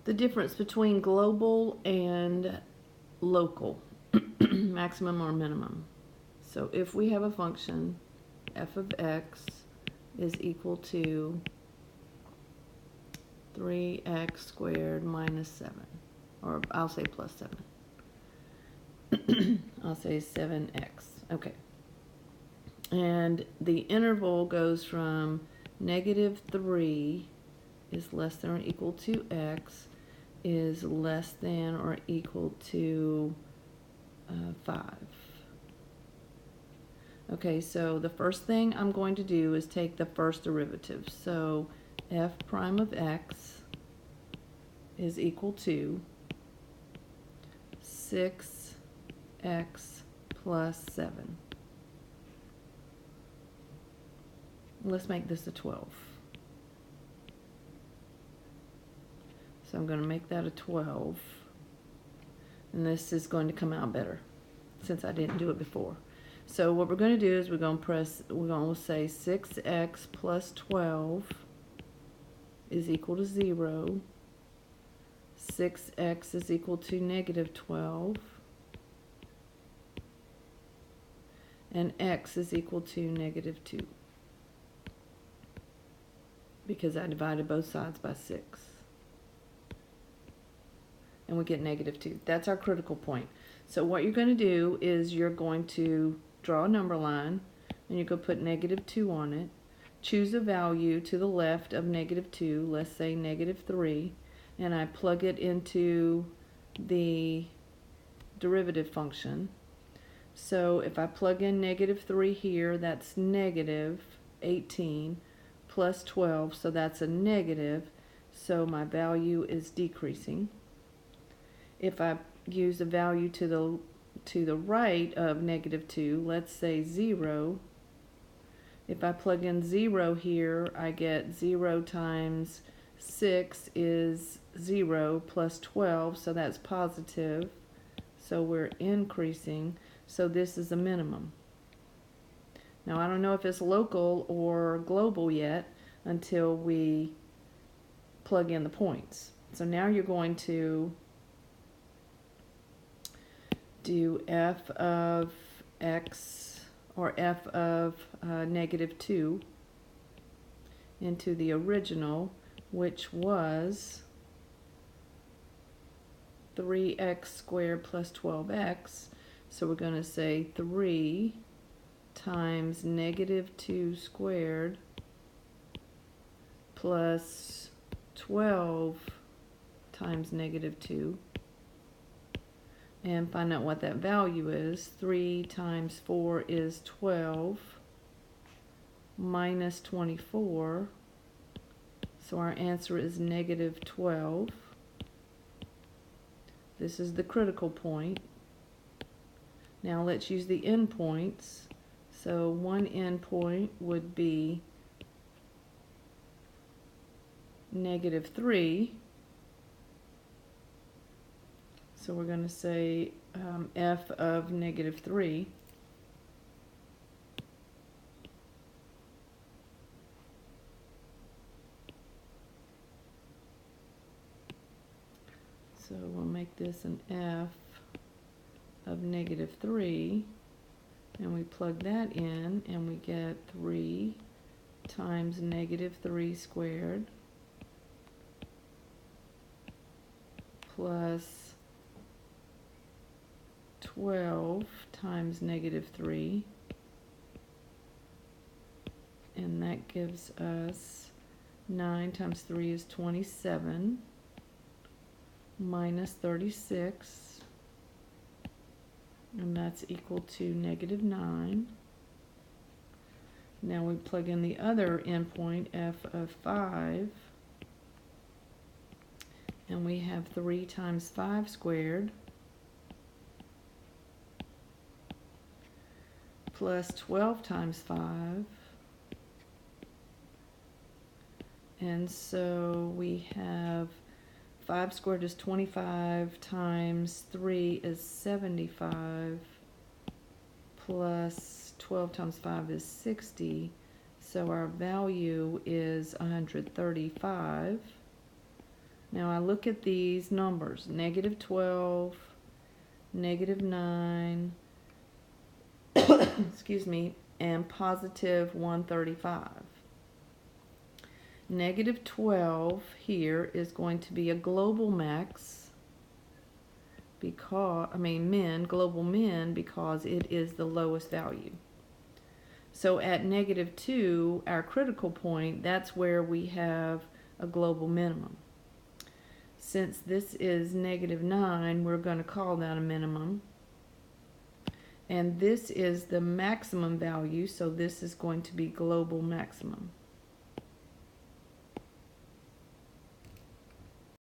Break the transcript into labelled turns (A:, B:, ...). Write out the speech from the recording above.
A: The difference between global and local, maximum or minimum. So if we have a function, f of x is equal to 3x squared minus 7, or I'll say plus 7. I'll say 7x. Okay. And the interval goes from -3 is less than or equal to x is less than or equal to 5. Okay, so the first thing I'm going to do is take the first derivative. So f prime of x is equal to 6x plus 7. Let's make this a 12. So I'm going to make that a 12. And this is going to come out better since I didn't do it before. So what we're going to do is we're going to say 6x plus 12 is equal to 0. 6x is equal to -12. And x is equal to -2. Because I divided both sides by 6. And we get -2. That's our critical point. So what you're going to do is you're going to draw a number line, and you're going to put -2 on it. Choose a value to the left of -2, let's say -3, and I plug it into the derivative function. So if I plug in -3 here, that's -18 plus 12, so that's a negative, so my value is decreasing. If I use a value to the right of -2, let's say 0, if I plug in 0 here, I get 0 times 6 is 0 plus 12, so that's positive, so we're increasing, so this is a minimum. Now I don't know if it's local or global yet until we plug in the points. So now you're going to do f of x, or f of -2 into the original, which was 3x squared plus 12x. So we're going to say 3 times -2 squared plus 12 times -2, and find out what that value is. 3 times 4 is 12 minus 24, so our answer is -12. This is the critical point. Now let's use the endpoints. So one endpoint would be -3. So we're going to say f of -3. So we'll make this an f of -3, and we plug that in, and we get 3 times -3 squared plus 12 times -3, and that gives us 9 times 3 is 27 minus 36, and that's equal to -9. Now we plug in the other endpoint, f of 5, and we have 3 times 5 squared plus 12 times 5, and so we have 5 squared is 25 times 3 is 75 plus 12 times 5 is 60, so our value is 135. Now I look at these numbers, negative 12, negative 9, excuse me, and positive 135. Negative 12 here is going to be a global max because, global min, because it is the lowest value. So at negative 2, our critical point, that's where we have a global minimum. Since this is negative 9, we're going to call that a minimum. And this is the maximum value, so this is going to be global maximum.